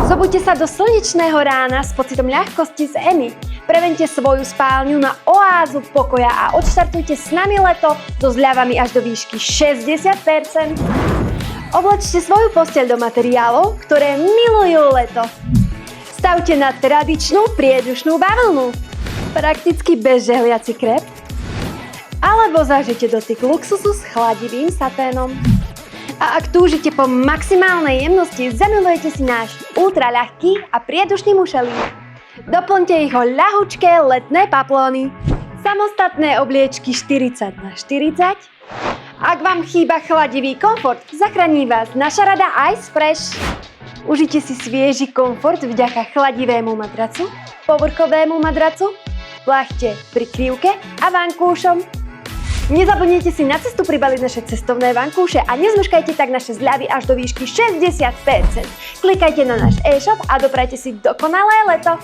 Zobuďte sa do slnečného rána s pocitom ľahkosti z EMI. Preveňte svoju spálňu na oázu pokoja a odštartujte s nami leto so zľavami až do výšky 60%. Oblečte svoju posteľ do materiálov, ktoré milujú leto. Stavte na tradičnú priedušnú bavlnu, prakticky bezžehliaci krep, alebo zažite dotyk luxusu s chladivým saténom. A ak túžite po maximálnej jemnosti, zamilujete si náš ultraľahký a priedušný mušelín. Doplňte ich o ľahučké letné paplóny. Samostatné obliečky 40x40. Ak vám chýba chladivý komfort, zachráni vás naša rada Ice Fresh. Užite si svieži komfort vďaka chladivému matracu, povrchovému madracu, plachte, prikryvke a vankúšom. Nezabudnite si na cestu pribaliť naše cestovné vankúše a nezmeškajte tak naše zľavy až do výšky 60%. Klikajte na náš e-shop a doprajte si dokonalé leto.